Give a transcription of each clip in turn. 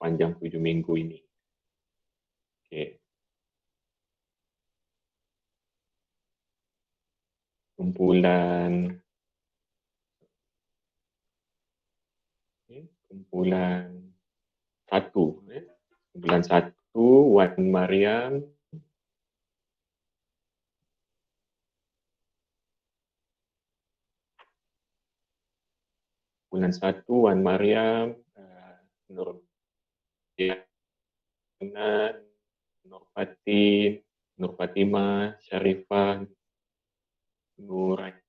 sepanjang 7 minggu ini. Okey. Kumpulan kumpulan 1, kumpulan 1 Wan Mariam. Kumpulan 1 Wan Mariam, Nur Diana, Nur Fatin, Nur Fatimah, Sharifah, Nuraini.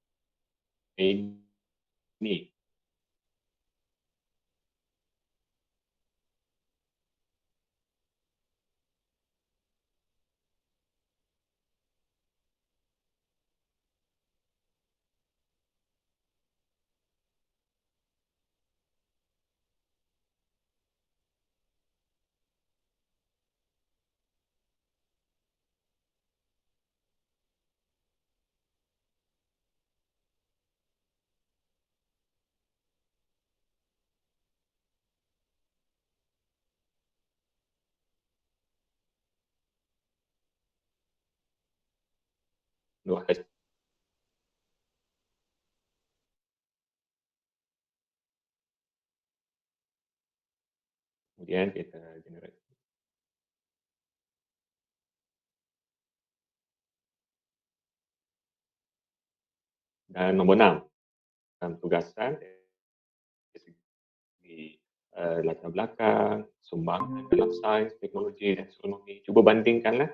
Nur Has- Kemudian kita generate. Dan nombor 6, tugasan dari segi latar belakang, sumbangan dalam sains, teknologi dan astronomi. Cuba bandingkanlah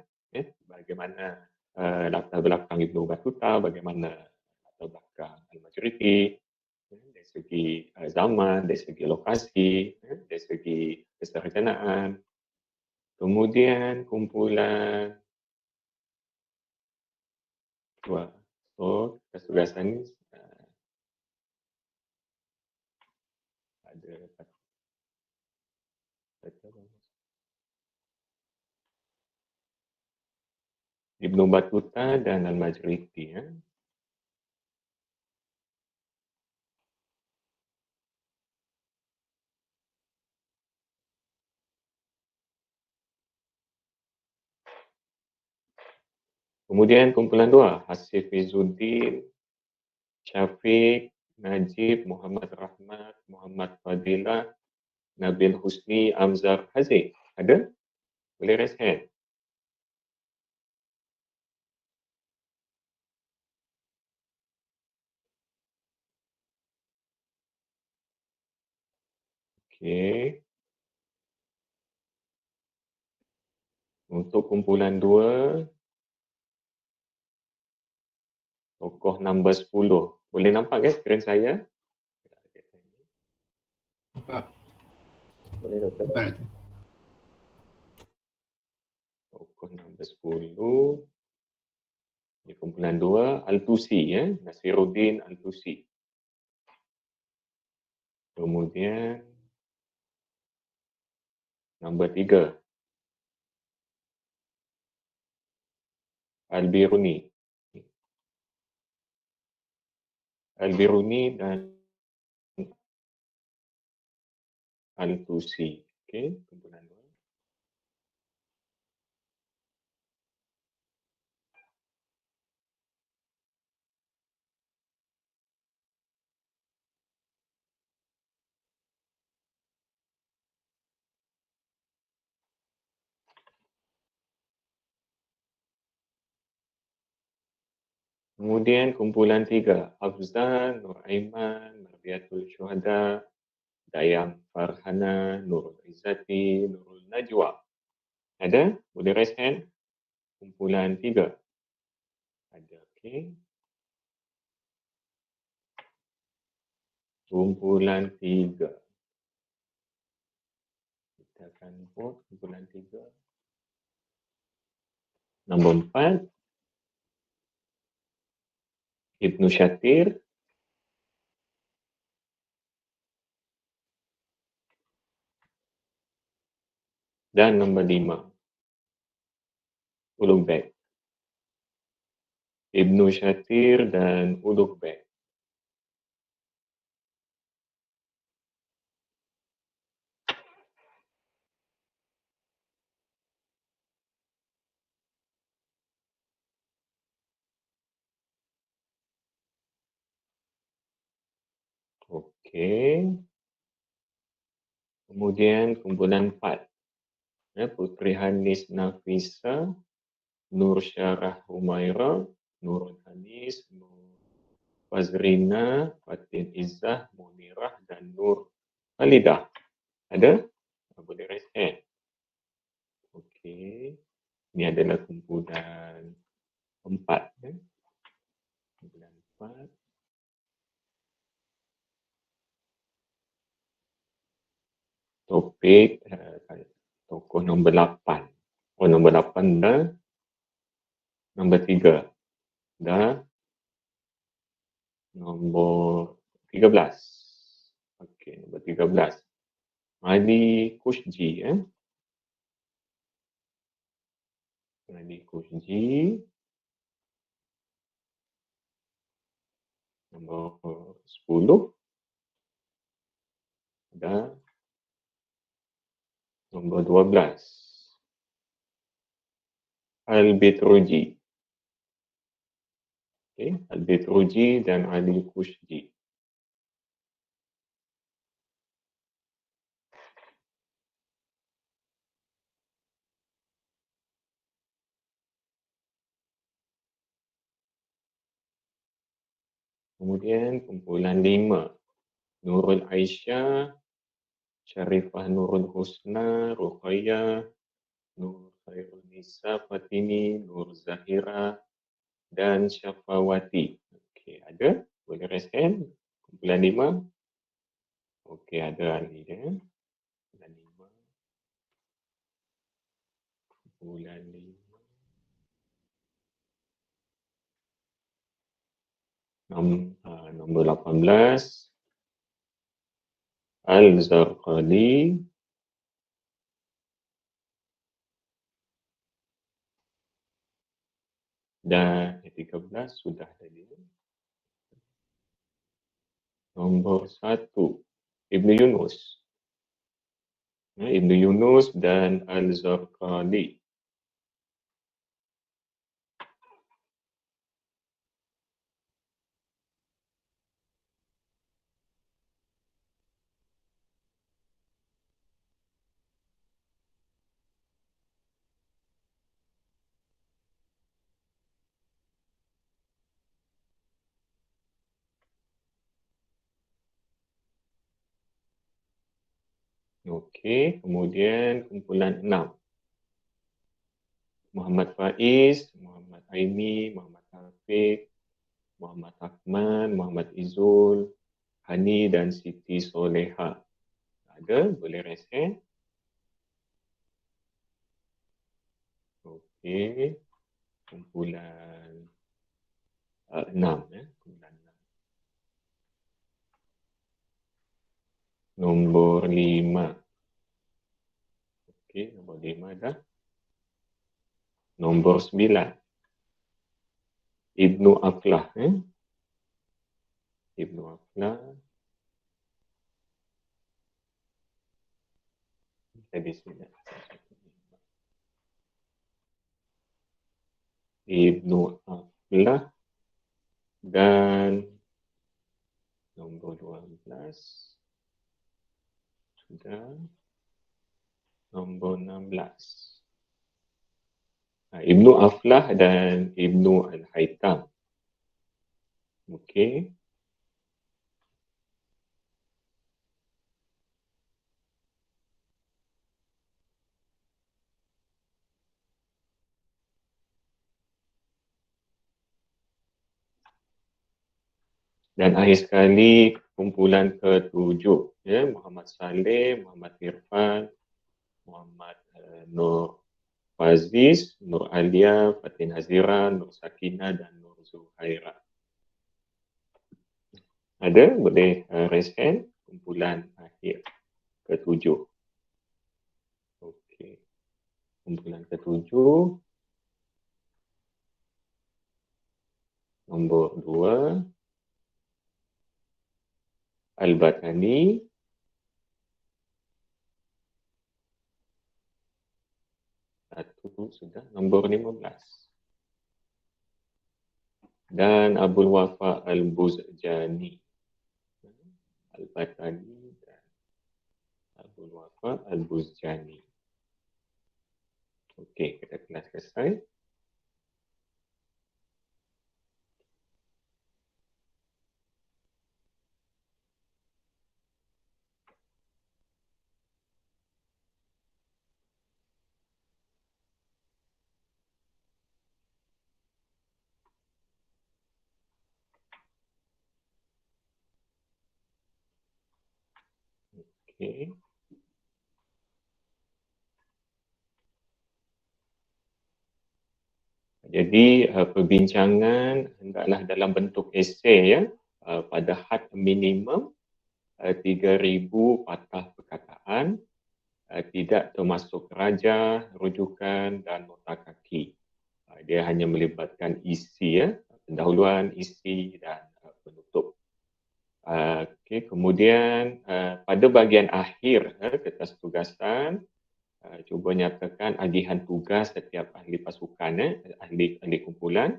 bagaimana latar belakang Ibnu Battuta, bagaimana latar belakang Al-Maturidi, dari segi zaman, dari segi lokasi, dari segi kesarjanaan. Kemudian kumpulan dua. So, tugasan ni ada Ibnu Battuta dan Al-Maturidi. Kemudian kumpulan 2, Hasif Izzuddin, Syafiq, Najib, Muhammad Rahmat, Muhammad Fadilah, Nabil Husni, Amzar Haziq. Ada? Boleh raise hand. Okey. Untuk kumpulan 2, tokoh nombor 10. Boleh nampak kan skrin saya? Nampak. Boleh Doktor? Nampak. Tokoh nombor 10. Di kumpulan 2, Al-Tusi, Nasiruddin Al-Tusi. Kemudian nombor 3, Al-Biruni. Al-Biruni dan Al-Tusi. Okey, kumpulan 2. Kemudian kumpulan 3, Hafzan, Nur Aiman, Mardiyatul Syuhada, Dayang Farhana, Nurul Izzati, Nurul Najwa. Ada? Boleh raise hand? Kumpulan 3. Ada, okey. Kumpulan 3. Kita akan vote kumpulan 3. Nombor 4, Ibnu Shatir. Dan nombor 5, Ulugh Beg. Ibnu Shatir dan Ulugh Beg. Okey. Kemudian kumpulan 4, Putri Hanis Nafisa, Nur Syarah Humaira, Nurul Hanis, Nur Fazrina, Fatin Izzah, Munirah dan Nur Khalidah. Ada? Boleh raise hand. Okey. Ini adalah kumpulan 4. Kumpulan 4. Topik tokoh nombor 8. Oh, nombor 8 dah. Nombor 3 dah. Nombor 13. Okey, nombor 13. Ali Kushji. Ali Kushji. Nombor 10. Dan nombor 12. Al-Bitruji. Okay. Al-Bitruji dan Ali Kushji. Kemudian kumpulan 5. Nurul Aisyah, Sharifah Nurul Husna, Ruqayyah, Nur Khairul Nisa Fatini, Nur Zahira dan Syafawati. Okey, ada? Boleh raise hand? Kumpulan 5. Okey, ada Ali dia. Kumpulan 5. Kumpulan 5. Nombor 18. Al-Zarqali. Dan 13 sudah tadi. Nombor 1. Ibnu Yunus. Ibnu Yunus dan Al-Zarqali. Okey, kemudian kumpulan 6. Muhammad Faiz, Muhammad Aini, Muhammad Taufik, Muhammad Akman, Muhammad Izul, Hani dan Siti Soleha. Ada? Boleh raise hand? Okey. Kumpulan 6. Kumpulan 6. Nombor 5. Okey, nombor 5 dah. Nombor 9. Ibnu Aflah. Ibnu Aflah. Tadi sudah. Ibnu Aflah dan nombor 12 sudah. Nombor 16. Ibnu Aflah dan Ibnu Al-Haytham. Okey. Dan akhir sekali kumpulan ke-7, Muhammad Saleh, Muhammad Irfan, Muhammad Nur Faziz, Nur Alia, Fatin Hazira, Nur Sakina dan Nur Zuhaira. Ada? Boleh raise hand? Kumpulan akhir ke-7. Okey. Kumpulan ke-7. Nombor 2. Al-Batani. Satu sudah. Nombor 15. Dan Abdul Wafa Al-Buzjani. Al-Batani dan Abdul Wafaq Al-Buzjani. Okey, kita kelas selesai. Okey. Jadi perbincangan hendaklah dalam bentuk esei ya, pada had minimum 3,000 patah perkataan, tidak termasuk raja, rujukan dan nota kaki. Dia hanya melibatkan isi ya, pendahuluan, isi dan penutup. Okey, kemudian pada bahagian akhir kertas tugasan, cuba nyatakan agihan tugas setiap ahli pasukan, ahli kumpulan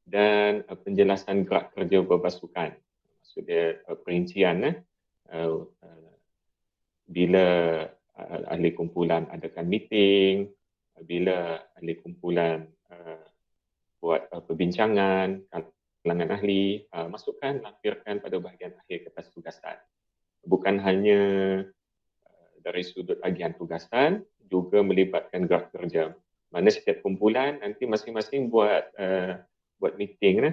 dan penjelasan gerak kerja berpasukan. Maksudnya perincian bila ahli kumpulan adakan meeting, bila ahli kumpulan buat perbincangan, kalangan ahli, masukkan, lampirkan pada bahagian akhir kertas tugasan. Bukan hanya dari sudut agihan tugasan, juga melibatkan gerak kerja. Mana setiap kumpulan nanti masing-masing buat meeting,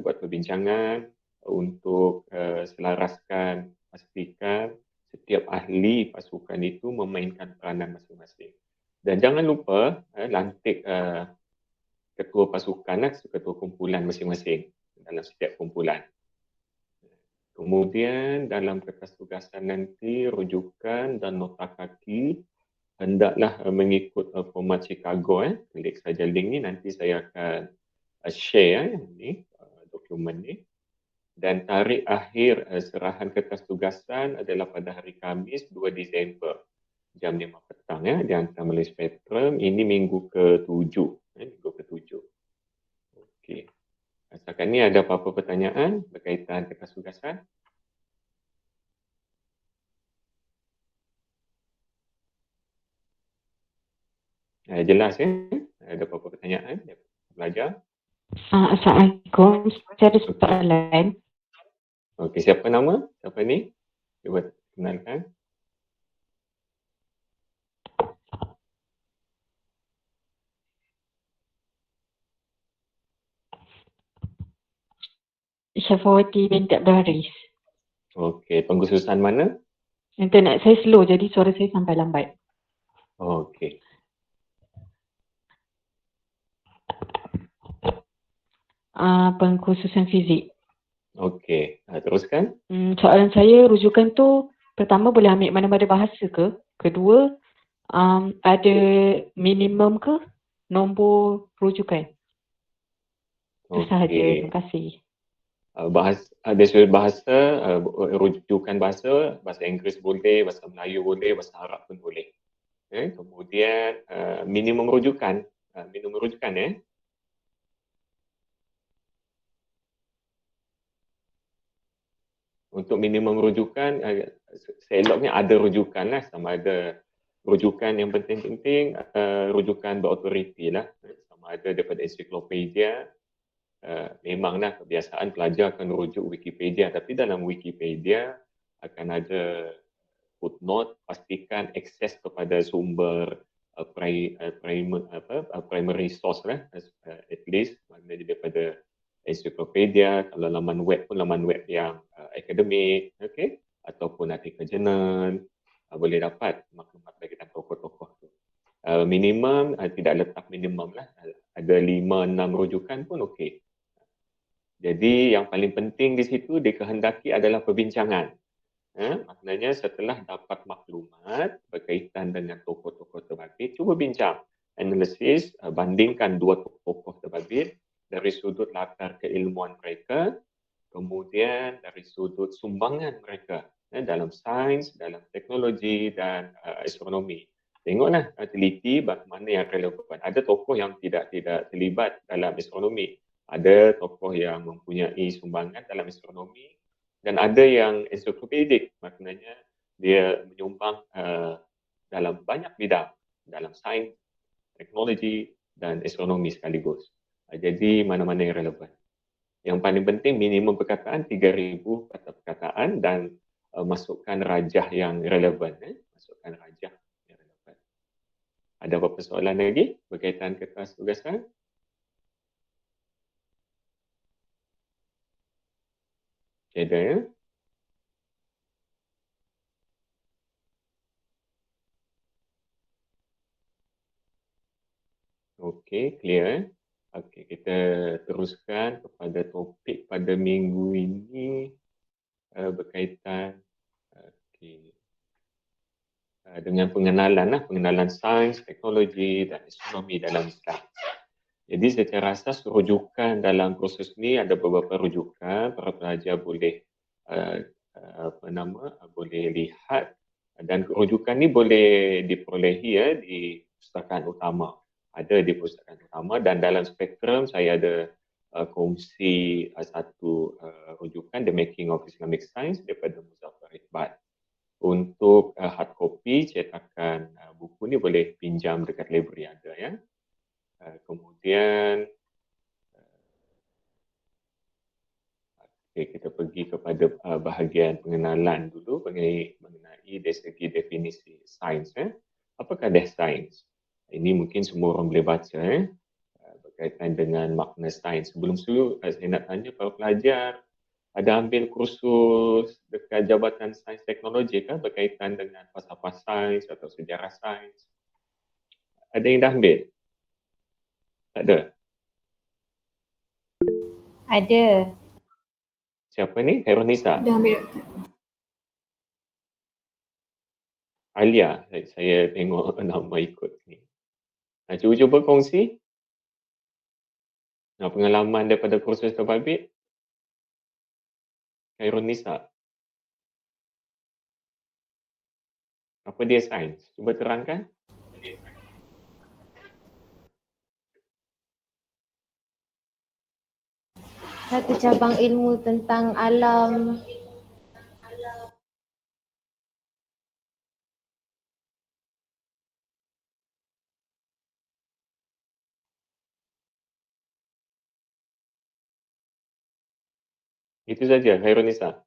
buat perbincangan untuk selaraskan, pastikan setiap ahli pasukan itu memainkan peranan masing-masing. Dan jangan lupa lantik ketua pasukan, ketua kumpulan masing-masing dalam setiap kumpulan. Kemudian dalam kertas tugasan nanti rujukan dan nota kaki hendaklah mengikut format Chicago. Klik saja link ni, nanti saya akan share ni dokumen ni. Dan tarikh akhir serahan kertas tugasan adalah pada hari Khamis 2 Disember jam 5 petang dihantar melalui Spectrum. Ini minggu ke-7. Minggu ke-7. Okey. Setakat ni ada apa-apa pertanyaan berkaitan kertas tugasan? Jelas ya? Ada apa-apa pertanyaan? Belajar? Assalamualaikum. Saya ada soalan. Okey, siapa nama? Siapa ni? Cuba kenalkan. Syafawati binti Abdul Haris. Okey, pengkhususan mana? Internet saya slow, jadi suara saya sampai lambat. Okey. Pengkhususan fizik. Okey, teruskan. Soalan saya, rujukan tu pertama boleh ambil mana-mana bahasa ke? Kedua, ada minimum ke nombor rujukan? Itu sahaja. Terima kasih. Ada sudut bahasa, rujukan bahasa Inggeris boleh, bahasa Melayu boleh, bahasa Arab pun boleh. Kemudian minimum rujukan, Untuk minimum rujukan, seeloknya ada rujukan lah, sama ada rujukan yang penting-penting, rujukan berautoriti lah, sama ada daripada ensiklopedia. Memanglah kebiasaan pelajar akan rujuk Wikipedia, tapi dalam Wikipedia akan ada footnote, pastikan akses kepada sumber primary source lah, at least, maknanya daripada ensiklopedia, kalau laman web pun laman web yang akademik, okay? Ataupun artikel jurnal, boleh dapat maklumat berkaitan tokoh-tokoh tu. Minimum, tidak letak minimum lah, ada 5-6 rujukan pun okey. Jadi yang paling penting di situ dikehendaki adalah perbincangan. Maknanya setelah dapat maklumat berkaitan dengan tokoh-tokoh terbabit, cuba bincang, analisis, bandingkan dua tokoh terbabit dari sudut latar keilmuan mereka, kemudian dari sudut sumbangan mereka dalam sains, dalam teknologi dan astronomi. Tengoklah, teliti mana yang relevan. Ada tokoh yang tidak terlibat dalam astronomi. Ada tokoh yang mempunyai sumbangan dalam astronomi, Dan ada yang ensiklopedik, maknanya dia menyumbang dalam banyak bidang, dalam sains, teknologi dan astronomi sekaligus. Jadi mana-mana yang relevan. Yang paling penting minimum perkataan 3,000 kata perkataan dan masukkan rajah yang relevan. Masukkan rajah yang relevan. Ada apa-apa soalan lagi berkaitan kertas tugasan? Ada ya? Okey, clear eh? Okey, kita teruskan kepada topik pada minggu ini berkaitan okey, dengan pengenalan sains, teknologi dan astronomi dalam Islam. Jadi secara asas rujukan dalam proses ni ada beberapa rujukan, para pelajar boleh uh, boleh lihat dan rujukan ni boleh diperolehi di pustakaan utama. Ada di pustakaan utama dan dalam spektrum saya ada kongsi satu rujukan The Making of Islamic Science daripada Muzaffar Iqbal. Untuk hard copy cetakan buku ni boleh pinjam dekat library ada ya. Kemudian kita pergi kepada bahagian pengenalan dulu mengenai dari segi definisi sains. Apakah dah sains? Ini mungkin semua orang boleh baca berkaitan dengan makna sains. Sebelum tu saya nak tanya para pelajar ada ambil kursus dekat Jabatan Sains Teknologi kan berkaitan dengan falsafah sains atau sejarah sains? Ada yang dah ambil? Tak ada? Ada. Siapa ni? Khairunisa? Dah ambil. Alia, saya tengok nama ikut ni. Cuba kongsi pengalaman daripada kursus terbabit. Khairunisa. Apa dia sains? Cuba terangkan. Satu cabang ilmu tentang alam. Itu saja, Khairunisa.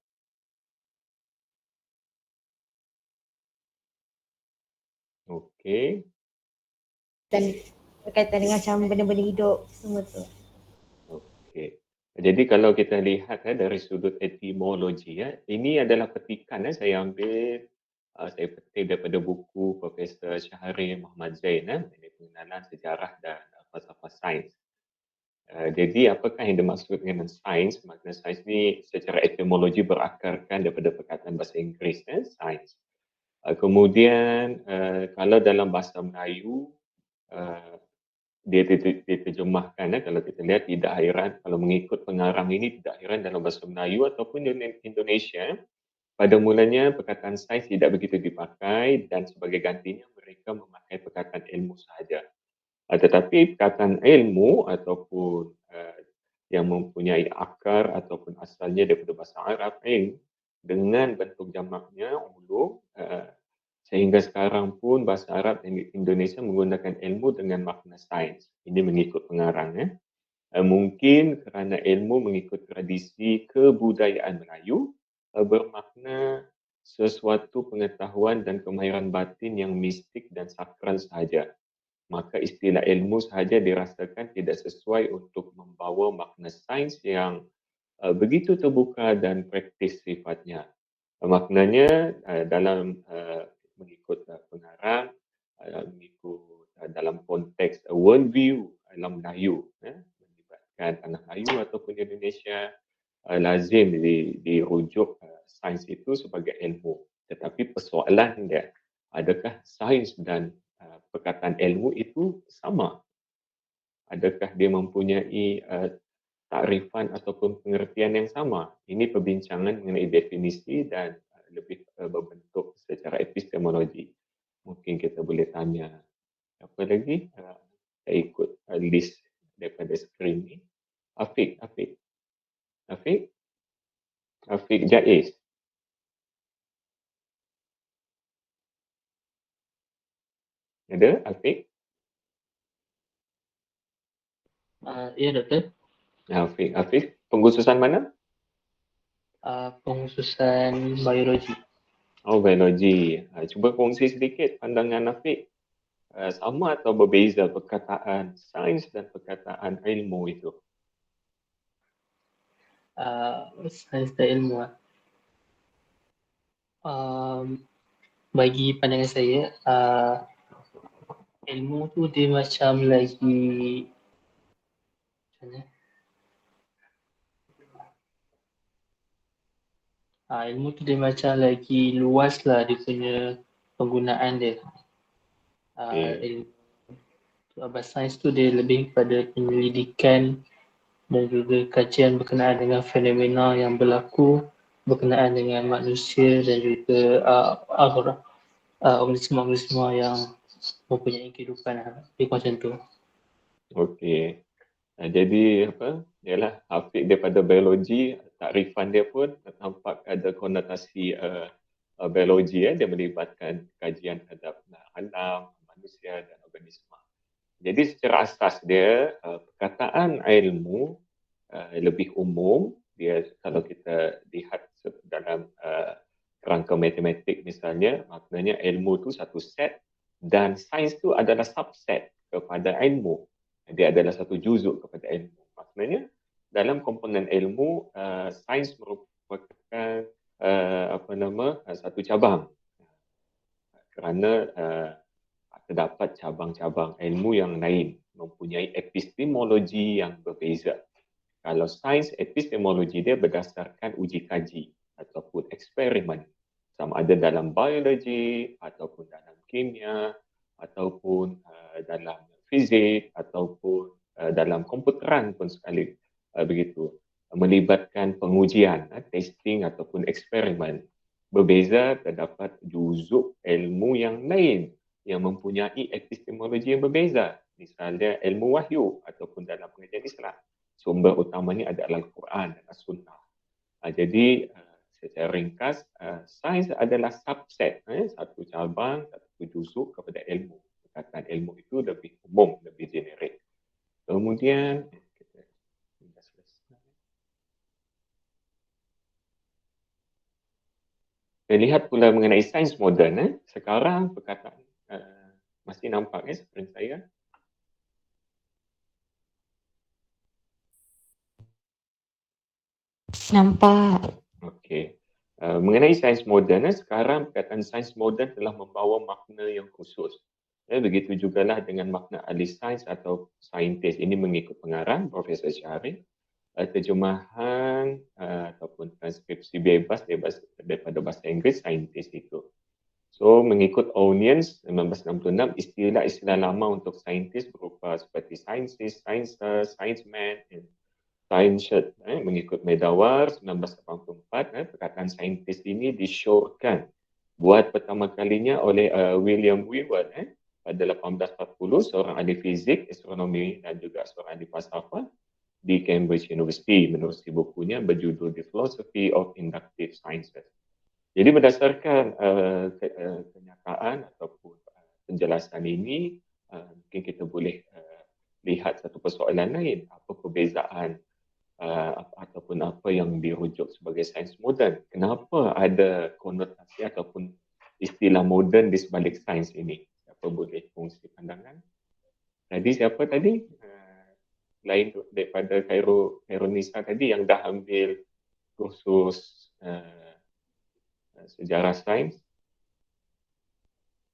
Okey. Dan berkaitan dengan macam benda-benda hidup semua tu. Okey. Jadi kalau kita lihat dari sudut etimologi ini adalah petikan saya ambil saya petik daripada buku Profesor Syahrir Muhammad Zain mengenai pengenalan sejarah dan falsafah sains. Jadi apakah yang dimaksud dengan sains? Makna sains ni secara etimologi berakarkan daripada perkataan bahasa Inggeris sains. Kemudian kalau dalam bahasa Melayu dia diterjemahkan kalau kita lihat tidak hairan kalau mengikut pengarang ini tidak hairan dalam bahasa Melayu ataupun Indonesia pada mulanya perkataan sains tidak begitu dipakai dan sebagai gantinya mereka memakai perkataan ilmu sahaja. Tetapi perkataan ilmu ataupun yang mempunyai akar ataupun asalnya daripada bahasa Arab ilm dengan bentuk jamaknya ulum sehingga sekarang pun bahasa Arab Indonesia menggunakan ilmu dengan makna sains. Ini mengikut pengarang. Mungkin kerana ilmu mengikut tradisi kebudayaan Melayu bermakna sesuatu pengetahuan dan kemahiran batin yang mistik dan sakral sahaja. Maka istilah ilmu sahaja dirasakan tidak sesuai untuk membawa makna sains yang begitu terbuka dan praktis sifatnya. Maknanya dalam mengikut pengarang, mengikut dalam konteks world view dalam Melayu, melibatkan tanah Melayu ataupun Indonesia, lazim dirujuk sains itu sebagai ilmu. Tetapi persoalan dia, adakah sains dan perkataan ilmu itu sama? Adakah dia mempunyai takrifan ataupun pengertian yang sama? Ini perbincangan mengenai definisi dan lebih berbentuk secara epistemologi. Mungkin kita boleh tanya apa lagi? Saya ikut list daripada skrin ni. Afiq. Afiq? Afiq Jaiz. Ada Afiq? Ya doktor. Afiq, pengkhususan mana? Pengkhususan biologi. Oh, biologi. Cuba kongsi sedikit pandangan Afiq. Sama atau berbeza perkataan sains dan perkataan ilmu itu? Sains dan ilmu. Bagi pandangan saya, ilmu tu dia macam lagi macam mana? Ilmu tu dia macam lagi luas lah dia punya penggunaan dia. Ilmu sains tu dia lebih kepada penyelidikan dan juga kajian berkenaan dengan fenomena yang berlaku berkenaan dengan manusia dan juga organisma-organisma yang mempunyai kehidupan. Lebih macam tu. Okey. Jadi ialah Afiq daripada biologi, takrifan dia pun nampak ada konotasi biologi, dia melibatkan kajian terhadap alam, manusia dan organisma. Jadi secara asas dia, perkataan ilmu lebih umum. Dia kalau kita lihat dalam kerangka matematik misalnya, maknanya ilmu tu satu set dan sains tu adalah subset kepada ilmu. Dia adalah satu juzuk kepada ilmu. Maknanya dalam komponen ilmu, sains merupakan satu cabang, kerana terdapat cabang-cabang ilmu yang lain mempunyai epistemologi yang berbeza. Kalau sains, epistemologi dia berdasarkan uji kaji ataupun eksperimen, sama ada dalam biologi ataupun dalam kimia ataupun dalam fizik ataupun dalam komputeran pun sekali begitu, melibatkan pengujian, testing ataupun eksperimen. Berbeza, terdapat juzuk ilmu yang lain yang mempunyai epistemologi yang berbeza. Misalnya ilmu wahyu ataupun dalam pengajian Islam, sumber utamanya adalah Al-Quran dan As-Sunnah. Jadi secara ringkas, sains adalah subset, satu cabang, satu juzuk kepada ilmu. Perkataan ilmu itu lebih umum, lebih generik. Kemudian kita lihat pula mengenai sains moden. Sekarang perkataan masih nampak seperti saya. Nampak. Okey. Mengenai sains moden, sekarang perkataan sains moden telah membawa makna yang khusus. Begitu jugalah dengan makna ahli sains atau saintis. Ini mengikut pengarang Profesor Syarif. Terjemahan ataupun transkripsi bebas daripada bahasa Inggeris saintis itu. So mengikut Onions 1966, istilah-istilah lama untuk saintis berupa seperti scientist, sciencer, scienceman, science. Mengikut Medawar 1984, perkataan saintis ini disyorkan buat pertama kalinya oleh William Whewell pada 1840, seorang ahli fizik, astronomi dan juga seorang ahli falsafah di Cambridge University menerusi bukunya berjudul The Philosophy of Inductive Sciences. Jadi berdasarkan kenyataan ataupun penjelasan ini, mungkin kita boleh lihat satu persoalan lain, apa perbezaan ataupun apa yang dirujuk sebagai sains moden. Kenapa ada konotasi ataupun istilah moden di sebalik sains ini? Siapa boleh kongsi pandangan? Tadi siapa tadi? Lain daripada Khairunisa tadi yang dah ambil kursus sejarah sains.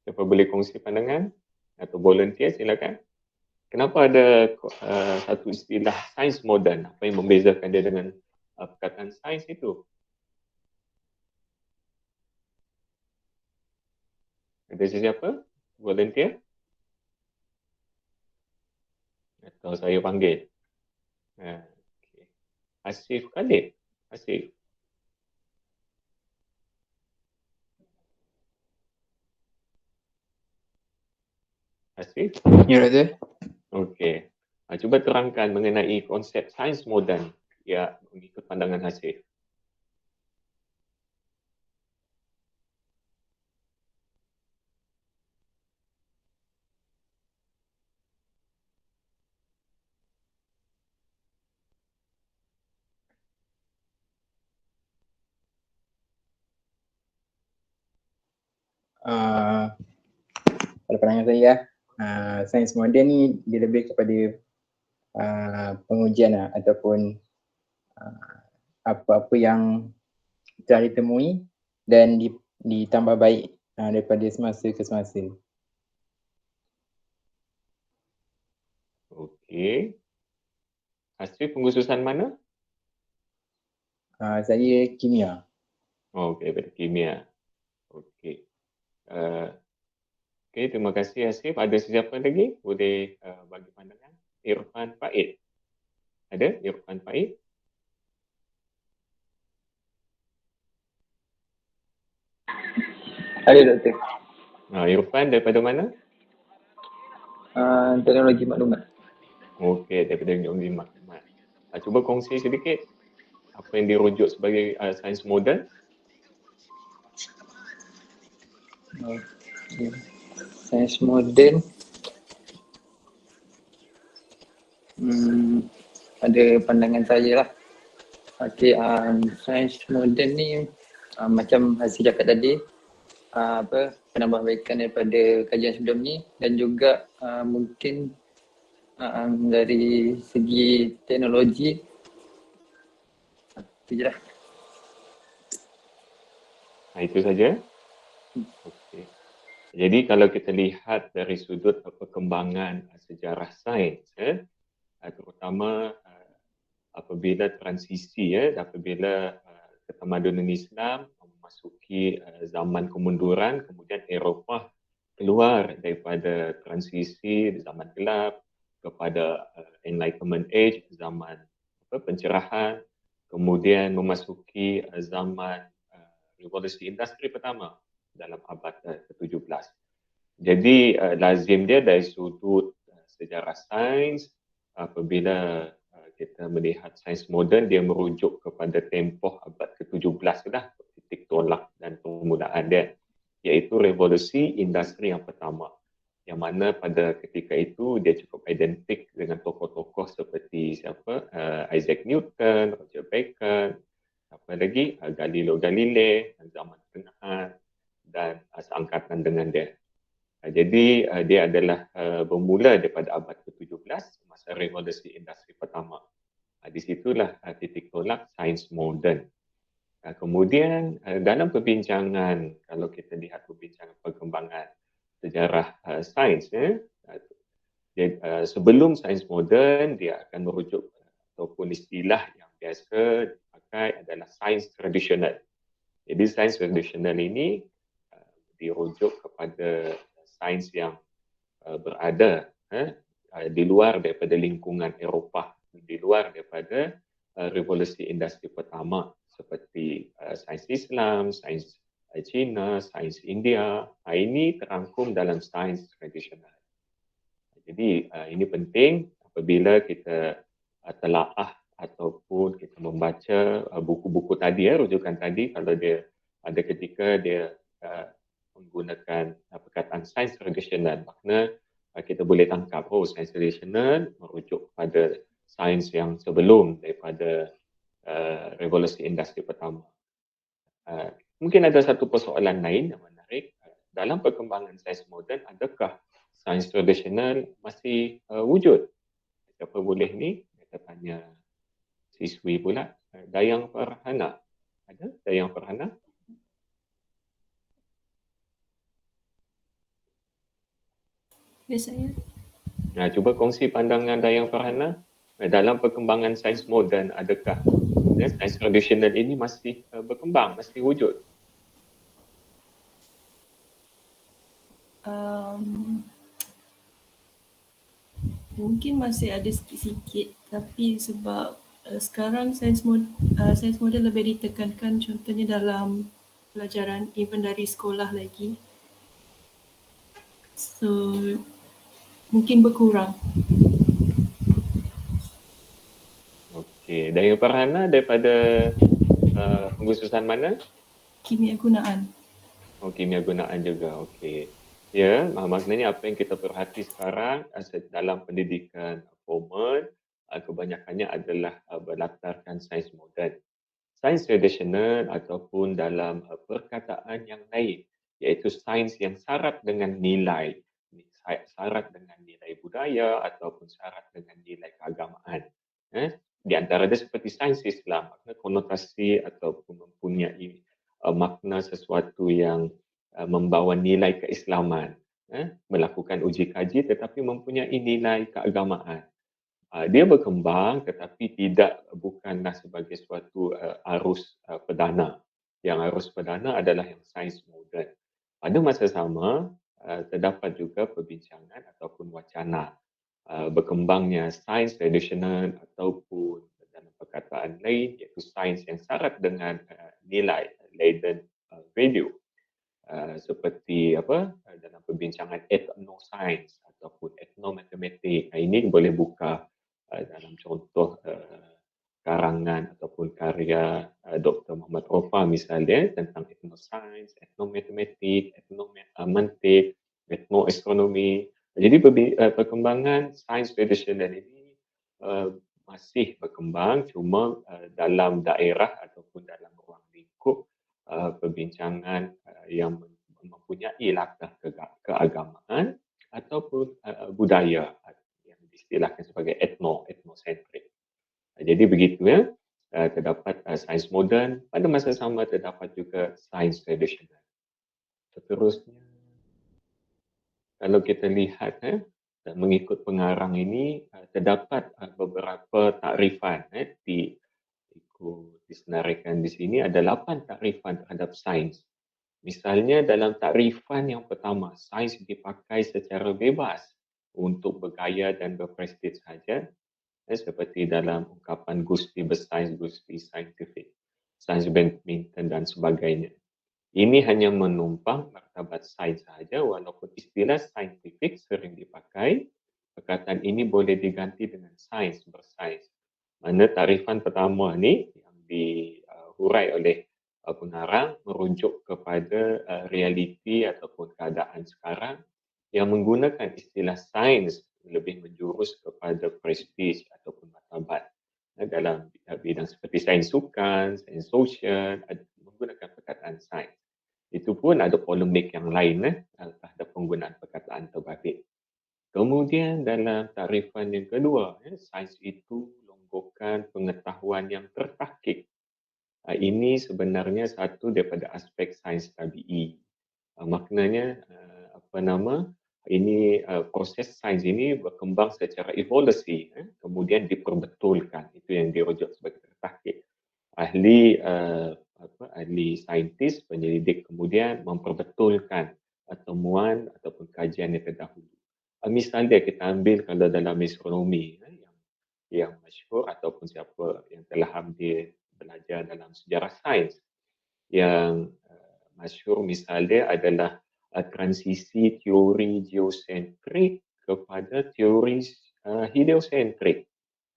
Siapa boleh kongsi pandangan? Atau volunteer, silakan. Kenapa ada satu istilah sains moden? Apa yang membezakan dia dengan perkataan sains itu? Ada sesiapa? Volunteer? Atau saya panggil? Okay. Asif Khalid? Asif? Asif? Ya, ada. Okey. Cuba terangkan mengenai konsep sains moden, ya, mengikut pandangan Hasif. Kalau pandangan saya, sains moden ni dia lebih kepada pengujian ataupun apa-apa yang telah ditemui dan ditambah baik daripada semasa ke semasa. Okey. Hasri pengkhususan mana? Saya kimia. Oh, okey, daripada kimia. Okey. Okey, terima kasih Hasif. Ada sesiapa lagi boleh bagi pandangan? Irfan Faid. Ada Irfan Faid? Ada doktor. Irfan daripada mana? Teknologi maklumat. Okey, daripada teknologi maklumat. Cuba kongsi sedikit apa yang dirujuk sebagai sains moden. Sains moden ada pandangan saya lah. Okey, sains moden ni macam Hasri cakap tadi, penambahbaikan daripada kajian sebelum ni dan juga mungkin dari segi teknologi. Itu je lah. Itu saja. Okey. Jadi kalau kita lihat dari sudut perkembangan sejarah sains, terutama apabila transisi, apabila ketamadunan Islam memasuki zaman kemunduran, kemudian Eropah keluar daripada transisi zaman gelap kepada Enlightenment Age, zaman pencerahan, kemudian memasuki zaman revolusi industri pertama dalam abad ke-17. Jadi lazim dia dari sudut sejarah sains, apabila kita melihat sains moden, dia merujuk kepada tempoh abad ke-17 lah, titik tolak dan penggunaan dia, iaitu revolusi industri yang pertama, yang mana pada ketika itu dia cukup identik dengan tokoh-tokoh seperti Isaac Newton, Roger Bacon, apa lagi, Galileo Galilei, zaman pertengahan dan seangkatan dengan dia. Jadi dia adalah bermula daripada abad ke-17, masa revolusi industri pertama. Di situlah titik tolak sains moden. Kemudian dalam perbincangan, kalau kita lihat perbincangan perkembangan sejarah sains, sebelum sains moden dia akan merujuk ataupun istilah yang biasa dipakai adalah sains tradisional. Jadi sains tradisional ini dirujuk kepada sains yang berada di luar daripada lingkungan Eropah, di luar daripada revolusi industri pertama, seperti sains Islam, sains Cina, sains India. Ini terangkum dalam sains tradisional. Jadi ini penting apabila kita telaah ataupun kita membaca buku-buku tadi, rujukan tadi, kalau dia ada ketika dia menggunakan perkataan sains tradisional, makna kita boleh tangkap, sains tradisional merujuk pada sains yang sebelum daripada revolusi industri pertama. Mungkin ada satu persoalan lain yang menarik, dalam perkembangan sains moden, adakah sains tradisional masih wujud? Siapa boleh ni? Kita tanya siswi pula. Dayang Farhana. Ada Dayang Farhana? Ya, saya. Cuba kongsi pandangan Dayang Farhana. Dalam perkembangan sains moden, adakah sains tradisional ini masih berkembang, masih wujud? Mungkin masih ada sikit-sikit, tapi sebab sekarang sains moden lebih ditekankan, contohnya dalam pelajaran even dari sekolah lagi. So mungkin berkurang. Okey, Dayang Farhana daripada pengkhususan mana? Kimia gunaan. Kimia gunaan juga. Okey. Ya, maknanya apa yang kita perhati sekarang dalam pendidikan formal kebanyakannya adalah berlatarkan sains moden. Sains tradisional ataupun dalam perkataan yang lain, iaitu sains yang syarat dengan nilai budaya ataupun syarat dengan nilai keagamaan. Di antara dia seperti sains Islam, makna konotasi ataupun mempunyai makna sesuatu yang membawa nilai keislaman, melakukan uji kaji tetapi mempunyai nilai keagamaan. Dia berkembang tetapi bukanlah sebagai suatu arus perdana. Yang arus perdana adalah yang sains moden. Pada masa sama, terdapat juga perbincangan ataupun wacana berkembangnya sains tradisional ataupun dalam perkataan lain iaitu sains yang syarat dengan nilai laden value. Seperti dalam perbincangan ethnoscience ataupun ethnomatematik. Ini boleh buka dalam contoh karangan ataupun karya Dr. Muhammad Rofa misalnya tentang ethnoscience, ethnomatematik, ethnomantik, ethnoastronomi. Jadi perkembangan sains tradisional ini masih berkembang, cuma dalam daerah ataupun dalam ruang lingkup perbincangan yang mempunyai latar keagamaan ataupun budaya yang diistilahkan sebagai etnosentrik. Jadi begitu ya, terdapat sains moden, pada masa sama terdapat juga sains tradisional. Seterusnya, kalau kita lihat mengikut pengarang ini terdapat beberapa takrifan disenaraikan di sini ada 8 takrifan terhadap sains. Misalnya dalam takrifan yang pertama, sains dipakai secara bebas untuk bergaya dan berprestij saja, seperti dalam ungkapan Gusti bersains, Gusti saintifik, sains badminton dan sebagainya. Ini hanya menumpang martabat sains saja, walaupun istilah saintifik sering dipakai, perkataan ini boleh diganti dengan sains bersains. Mana takrifan pertama ni yang dihurai oleh pengarang merujuk kepada realiti ataupun keadaan sekarang yang menggunakan istilah sains lebih menjurus kepada prestij ataupun martabat. Dalam bidang seperti sains sukan, sains sosial, menggunakan perkataan sains. Itu pun ada polemik yang lain terhadap penggunaan perkataan terbalik. Kemudian dalam takrifan yang kedua, sains itu longgokan pengetahuan yang tertahkik. Ini sebenarnya satu daripada aspek sains tabi'i. Maknanya ini proses sains ini berkembang secara evolusi, kemudian diperbetulkan. Itu yang dirujuk sebagai tertahkik. Ahli saintis, penyelidik kemudian memperbetulkan temuan ataupun kajian yang terdahulu. Misalnya kita ambil kalau dalam astronomi yang masyhur ataupun siapa yang telah ambil belajar dalam sejarah sains yang masyhur misalnya adalah transisi teori geosentrik kepada teori heliosentrik.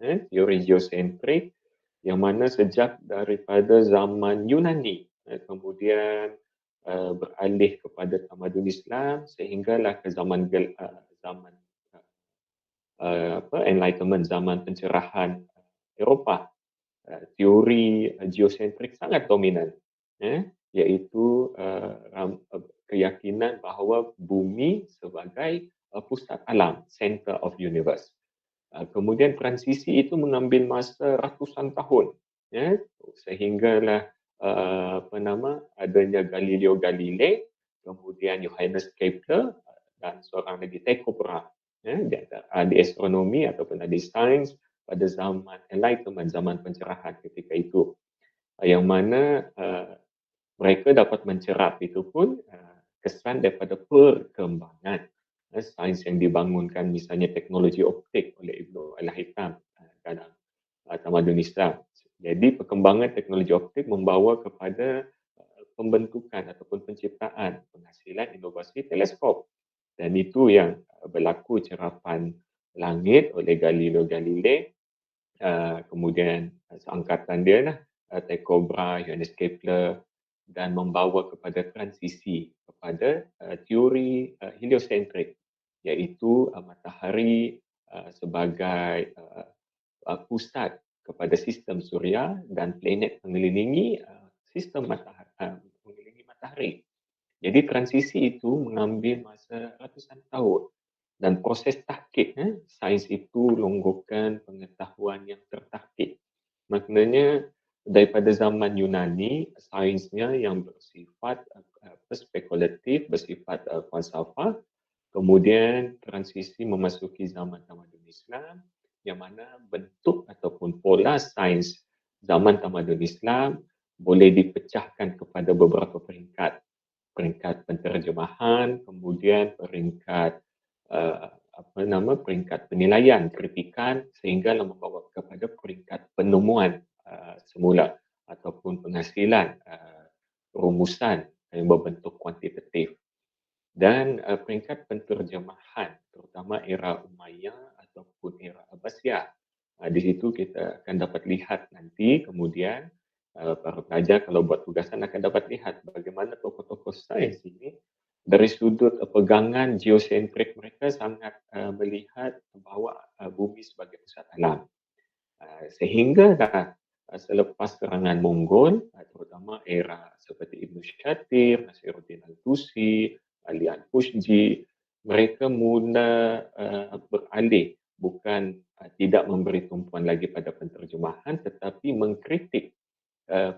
Teori geosentrik yang mana sejak daripada zaman Yunani kemudian beralih kepada tamadun Islam sehinggalah ke zaman Enlightenment, zaman pencerahan Eropah. Teori geosentrik sangat dominan, iaitu keyakinan bahawa bumi sebagai pusat alam, center of universe. Kemudian transisi itu mengambil masa ratusan tahun, sehinggalah adanya Galileo Galilei, kemudian Johannes Kepler dan seorang lagi Tycho Brahe, di astronomi ataupun di sains pada zaman Enlightenment, zaman pencerahan ketika itu, yang mana mereka dapat mencerap itu pun kesan daripada perkembangan sains yang dibangunkan, misalnya teknologi optik oleh Ibnu Al-Haytham dalam tamadun Islam. Jadi perkembangan teknologi optik membawa kepada pembentukan ataupun penciptaan penghasilan inovasi teleskop, dan itu yang berlaku cerapan langit oleh Galileo Galilei. Kemudian seangkatan dia Tycho Brahe, Johannes Kepler, dan membawa kepada transisi kepada teori heliosentrik, iaitu matahari sebagai pusat kepada sistem suria dan planet mengelilingi sistem mengelilingi matahari. Jadi transisi itu mengambil masa ratusan tahun dan proses tahqiq, sains itu longgokan pengetahuan yang tertahqiq. Maknanya daripada zaman Yunani, sainsnya yang bersifat spekulatif, bersifat falsafah, kemudian transisi memasuki zaman tamadun Islam yang mana bentuk ataupun pola sains zaman tamadun Islam boleh dipecahkan kepada beberapa peringkat. Peringkat penterjemahan, kemudian peringkat peringkat penilaian, kritikan sehinggalah membawa kepada peringkat penemuan semula ataupun penghasilan rumusan yang berbentuk kuantitatif. Dan peringkat penterjemahan terutama era Umayyah ataupun era Abbasiyah. Di situ kita akan dapat lihat nanti kemudian para pelajar kalau buat tugasan akan dapat lihat bagaimana tokoh-tokoh sains ini dari sudut pegangan geosentrik mereka sangat melihat bahawa bumi sebagai pusat alam. Sehingga selepas serangan Mongol, terutama era seperti Ibn Shatir, Nasiruddin Al-Tusi, Ali Al-Fushji, mereka mula beralih bukan tidak memberi tumpuan lagi pada penterjemahan tetapi mengkritik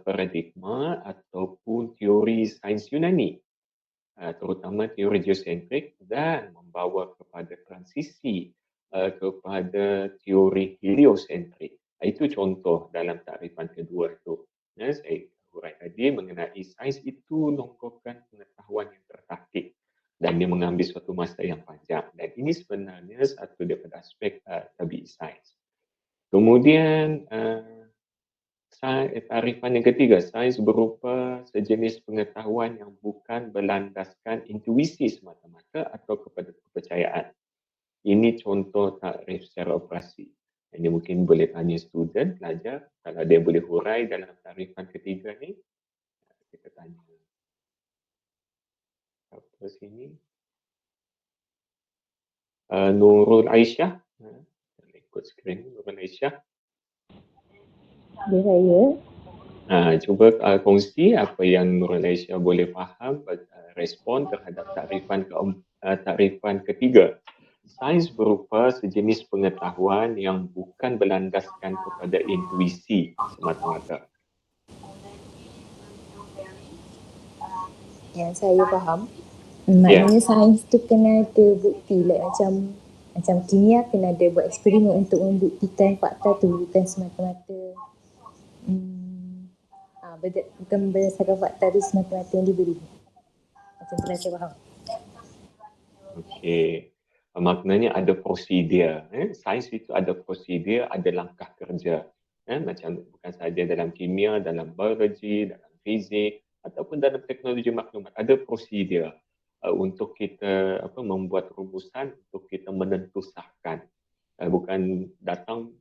paradigma ataupun teori sains Yunani, terutama teori geosentrik dan membawa kepada transisi kepada teori heliosentrik. Itu contoh dalam takrifan kedua itu. Saya urai tadi mengenai sains itu longgokan pengetahuan yang tertahqiq dan dia mengambil suatu masa yang panjang. Dan ini sebenarnya satu daripada aspek tabi'i sains. Kemudian takrifan yang ketiga, sains berupa sejenis pengetahuan yang bukan berlandaskan intuisi semata-mata atau kepada kepercayaan. Ini contoh takrif secara operasi. Ini mungkin boleh tanya student, pelajar, kalau dia boleh hurai dalam takrifan ketiga ni, kita tanya. Apa sini? Nurul Aisyah. Ikut skrin Nurul Aisyah. Saya. Cuba kongsi apa yang Nurul Aisyah boleh faham, respon terhadap takrifan ketiga. Sains berupa sejenis pengetahuan yang bukan berlandaskan kepada intuisi semata-mata. Yang saya faham, maknanya sains tu kena ada bukti, macam kimia kena ada buat eksperimen untuk membuktikan fakta tu, bukan semata-mata bukan berdasarkan fakta tu semata-mata yang diberi. Macam tu saya faham. Okey. Maknanya ada prosedur. Sains itu ada prosedur, ada langkah kerja. Macam bukan sahaja dalam kimia, dalam biologi, dalam fizik ataupun dalam teknologi maklumat. Ada prosedur untuk kita membuat rumusan, untuk kita menentusahkan. Bukan datang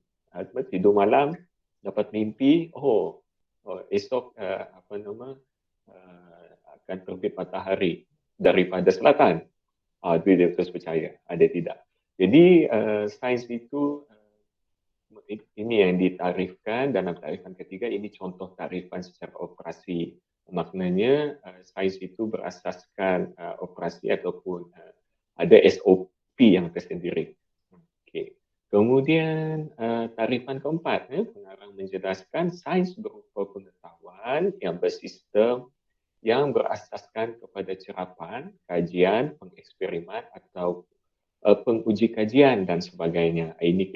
tidur malam, dapat mimpi, esok akan terbit matahari daripada selatan. Itu dia terus percaya, ada tidak. Jadi sains itu ini yang ditarifkan dalam tarifan ketiga, ini contoh tarifan secara operasi. Maknanya sains itu berasaskan operasi ataupun ada SOP yang tersendiri. Okay. Kemudian tarifan keempat, pengarang menjelaskan sains berupa pengetahuan yang bersistem yang berasaskan kepada cerapan, kajian, pengeksperimen atau penguji kajian dan sebagainya. Ini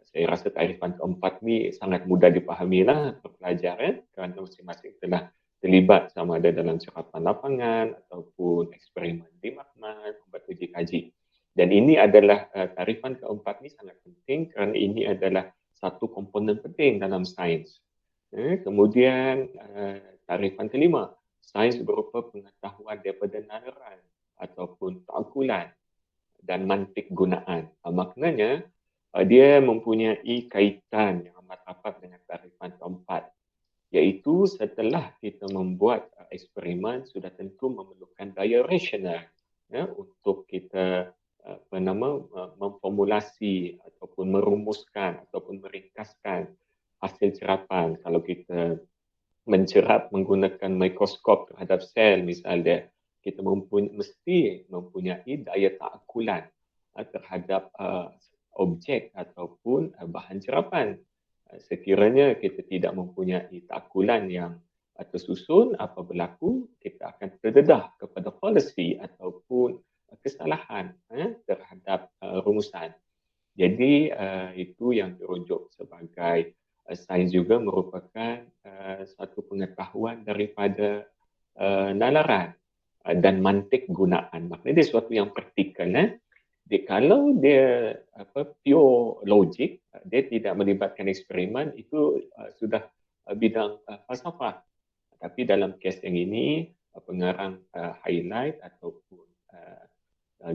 saya rasa tarifan keempat ni sangat mudah dipahami lah pelajar kerana masing-masing telah terlibat sama ada dalam cerapan lapangan ataupun eksperimen di makmal, membuat uji kaji. Dan ini adalah tarifan keempat ni sangat penting kerana ini adalah satu komponen penting dalam sains. Kemudian tarifan kelima, sains berupa pengetahuan daripada nazaran ataupun ta'akulan dan mantik gunaan. Maknanya dia mempunyai kaitan yang amat rapat dengan tarifan keempat, iaitu setelah kita membuat eksperimen sudah tentu memerlukan daya rasional untuk kita memformulasi ataupun merumuskan ataupun meringkaskan hasil cerapan. Kalau kita mencerap menggunakan mikroskop terhadap sel misalnya, kita mesti mempunyai daya takulan terhadap objek ataupun bahan cerapan. Sekiranya kita tidak mempunyai takulan yang tersusun, apa berlaku, kita akan terdedah kepada fallacy ataupun kesalahan terhadap rumusan. Jadi itu yang dirujuk sebagai sains juga merupakan satu pengetahuan daripada nalaran dan mantik gunaan. Maknanya dia sesuatu yang praktikal. Kalau dia pure logik, dia tidak melibatkan eksperimen, itu sudah bidang falsafah. Tapi dalam kes yang ini, pengarang highlight ataupun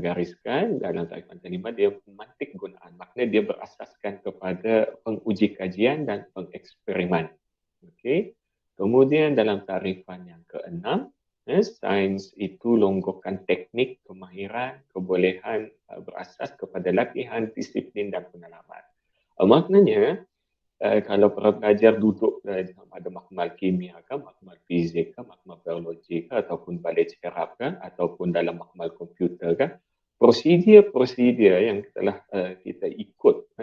gariskan dalam takrifan kelima, dia memantik gunaan. Maknanya dia berasaskan kepada penguji kajian dan pengeksperimen. Okay. Kemudian dalam takrifan yang keenam, sains itu longgokan teknik, kemahiran, kebolehan berasas kepada latihan, disiplin dan pengalaman. Maknanya, kalau para pelajar duduk ada makmal kimia ke, makmal fizik ke, makmal biologi ke, ataupun balik cerap ke, ataupun dalam makmal komputer ke, prosedur yang telah kita ikut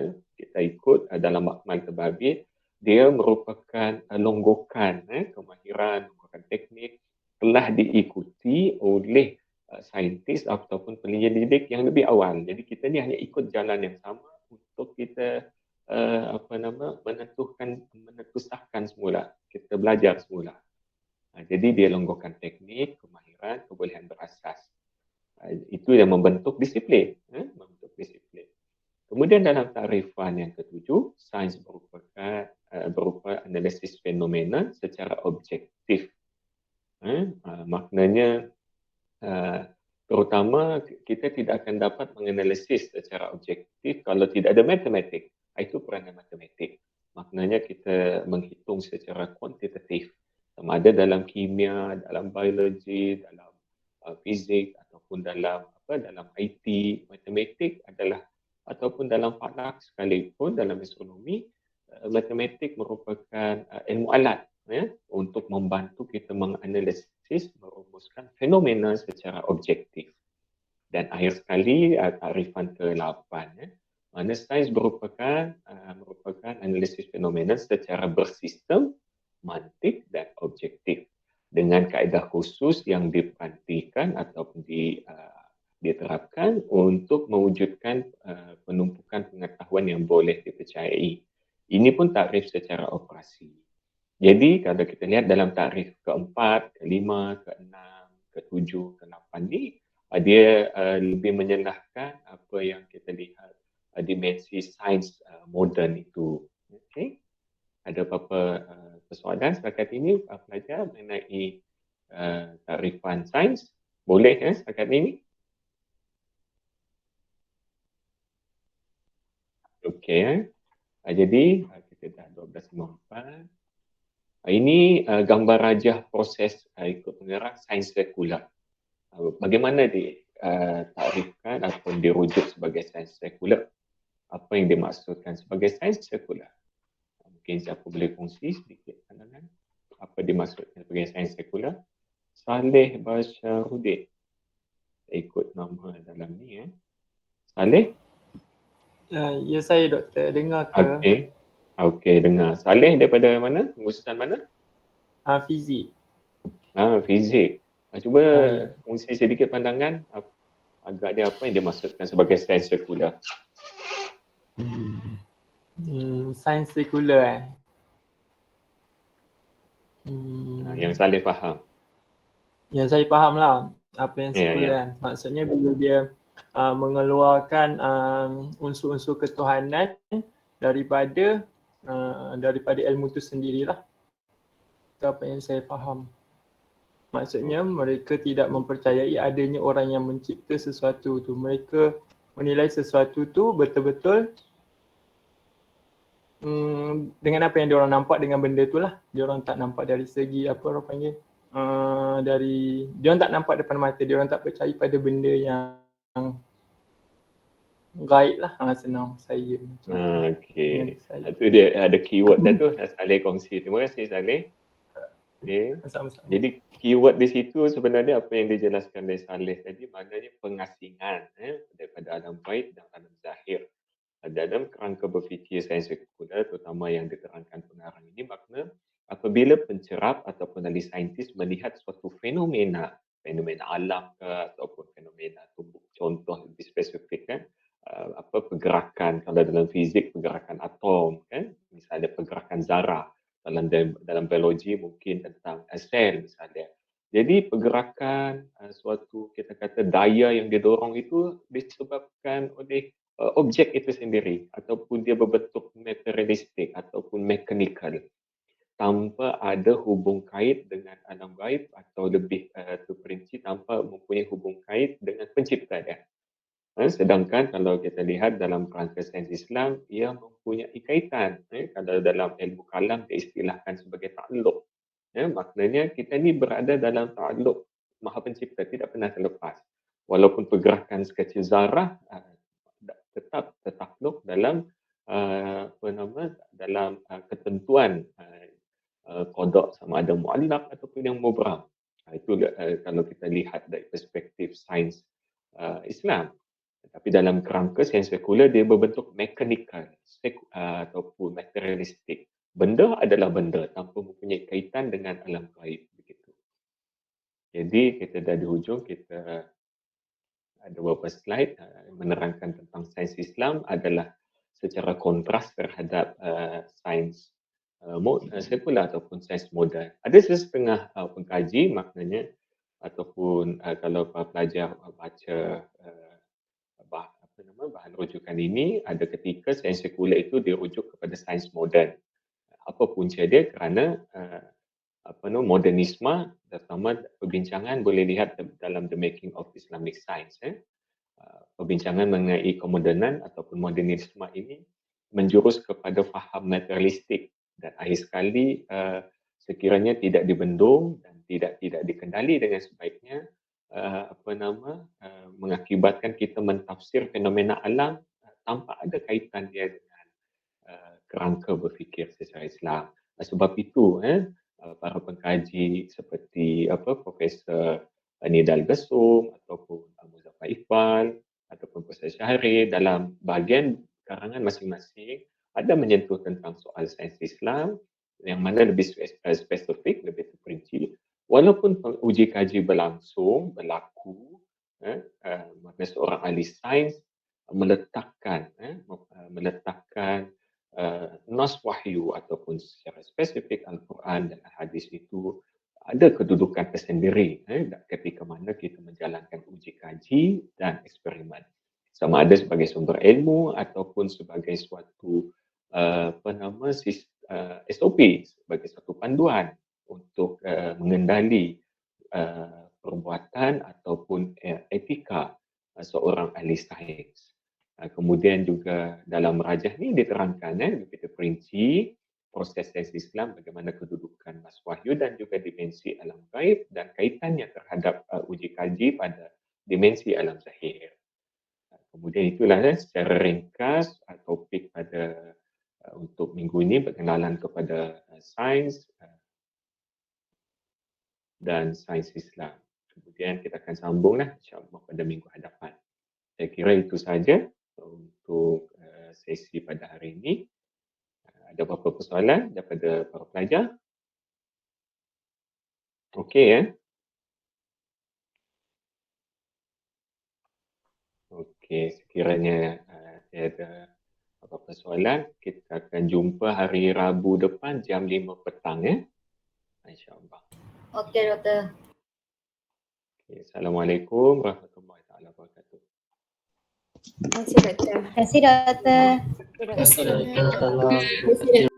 dalam makmal terbabit, dia merupakan longgokan kemahiran, longgokan teknik, telah diikuti oleh saintis ataupun penyelidik yang lebih awal. Jadi kita ni hanya ikut jalan yang sama untuk kita menentusahkan semula. Kita belajar semula. Jadi dia longgokan teknik, kemahiran, kebolehan berasas. Itu yang membentuk disiplin. Kemudian dalam takrifan yang ketujuh, sains berupa analisis fenomena secara objektif. Maknanya terutama kita tidak akan dapat menganalisis secara objektif kalau tidak ada matematik. Itu peranan matematik. Maknanya kita menghitung secara kuantitatif. Sama ada dalam kimia, dalam biologi, dalam fizik ataupun dalam IT, matematik adalah ataupun dalam falak sekalipun dalam astronomi, matematik merupakan ilmu alat untuk membantu kita menganalisis, merumuskan fenomena secara objektif. Dan akhir sekali takrifan ke-8, mana sains merupakan analisis fenomena secara bersistem, mantik dan objektif dengan kaedah khusus yang diperhatikan ataupun diterapkan untuk mewujudkan penumpukan pengetahuan yang boleh dipercayai. Ini pun takrif secara operasi. Jadi kalau kita lihat dalam takrif keempat, kelima, keenam, ketujuh, ke-8 ni, dia lebih menyelahkan apa yang kita lihat dimensi sains moden itu. Okay. Ada apa-apa persoalan setakat ini pelajar mengenai takrifan sains? Boleh setakat ini? Okey. Jadi kita dah 12.54. Ini gambar rajah proses ikut pengarang sains sekular. Bagaimana ditakrifkan ataupun dirujuk sebagai sains sekular? Apa yang dimaksudkan sebagai sains sekular? Mungkin siapa boleh kongsi sedikit pandangan apa dimaksudkan sebagai sains sekular? Saleh Basharudin. Saya ikut nama dalam ni. Saleh? Ya saya doktor, dengar ke? Okey, dengar. Saleh daripada mana? Pengurusan mana? Fizik. Fizik. Cuba kongsi sedikit pandangan agaknya apa yang dimaksudkan sebagai sains sekular. Sains sekular Yang Saleh faham. Yang saya faham lah apa yang sekular. Maksudnya bila dia mengeluarkan unsur-unsur ketuhanan daripada ilmu itu sendirilah. Itu apa yang saya faham. Maksudnya mereka tidak mempercayai adanya orang yang mencipta sesuatu tu. Mereka menilai sesuatu tu betul-betul dengan apa yang diorang nampak dengan benda tu lah. Diorang tak nampak dari segi apa orang panggil diorang tak nampak depan mata. Diorang tak percaya pada benda yang gaib lah. Senang saya. Okey. Itu dia ada keyword dah tu Saleh kongsi. Terima kasih Saleh. Okay. Sama-sama. Jadi keyword di situ sebenarnya apa yang dijelaskan oleh Saleh tadi, maknanya pengasingan daripada alam gaib dan alam zahir. Dalam kerangka berfikir sains sekular, terutama yang diterangkan pengarang ini, makna apabila pencerap ataupun ahli saintis melihat suatu fenomena alam ke ataupun fenomena tubuh, contoh lebih spesifik kan, pergerakan, kalau dalam fizik pergerakan atom kan, misalnya pergerakan zarah, dalam biologi mungkin tentang sel misalnya. Jadi pergerakan suatu kita kata daya yang didorong itu disebabkan oleh objek itu sendiri ataupun dia berbentuk materialistik ataupun mechanical tanpa ada hubung kait dengan alam gaib atau lebih terperinci tanpa mempunyai hubung kait dengan pencipta dia. Sedangkan kalau kita lihat dalam kerangka sains Islam, ia mempunyai kaitan. Kalau dalam ilmu kalam diistilahkan sebagai ta'alluq. Maknanya kita ni berada dalam ta'alluq Maha Pencipta, tidak pernah terlepas. Walaupun pergerakan sekecil zarah tetap tertakluk dalam dalam ketentuan qada sama ada muallaq ataupun yang mubram. Itu kalau kita lihat dari perspektif sains Islam. Tapi dalam kerangka sains sekular dia berbentuk mechanical ataupun materialistik. Benda adalah benda tanpa mempunyai kaitan dengan alam gaib begitu. Jadi kita dah di hujung, kita ada beberapa slide menerangkan tentang sains Islam adalah secara kontras terhadap sains sekular ataupun sains moden. Ada setengah pengkaji maknanya ataupun kalau para pelajar baca bahan rujukan ini, ada ketika sains sekular itu dirujuk kepada sains moden. Apa punca dia? Kerana modernisme, terutama perbincangan boleh lihat dalam The Making of Islamic Science. Perbincangan mengenai kemodernan ataupun modernisme ini menjurus kepada faham materialistik dan akhir sekali sekiranya tidak dibendung dan tidak dikendali dengan sebaiknya, mengakibatkan kita mentafsir fenomena alam tanpa ada kaitan dia dengan kerangka berfikir secara Islam. Sebab itu para pengkaji seperti Profesor Nidal Besum ataupun Muzaffar Iqbal ataupun Profesor Syahrir dalam bahagian karangan masing-masing ada menyentuh tentang soal sains Islam yang mana lebih spesifik, lebih terperinci. Walaupun uji kaji berlaku, maka seorang ahli sains meletakkan nas wahyu ataupun secara spesifik Al-Quran dan Hadis itu ada kedudukan tersendiri ketika mana kita menjalankan uji kaji dan eksperimen. Sama ada sebagai sumber ilmu ataupun sebagai suatu SOP, sebagai satu panduan untuk mengendali perbuatan ataupun etika seorang ahli sains. Kemudian juga dalam rajah ni diterangkan lebih terperinci proses sains Islam, bagaimana kedudukan nas wahyu dan juga dimensi alam gaib dan kaitannya terhadap uji kaji pada dimensi alam zahir. Kemudian itulah secara ringkas topik pada untuk minggu ini, perkenalan kepada sains dan sains Islam. Kemudian kita akan sambunglah insya-Allah pada minggu hadapan. Saya kira itu saja untuk sesi pada hari ini. Ada beberapa persoalan daripada para pelajar? Okey ya. Okey, sekiranya ada apa-apa soalan, kita akan jumpa hari Rabu depan jam 5 petang ya. InsyaAllah. Okey, Doktor. Okay, Assalamualaikum warahmatullahi wabarakatuh. Terima kasih, Doktor. Terima kasih, Doktor. Assalamualaikum.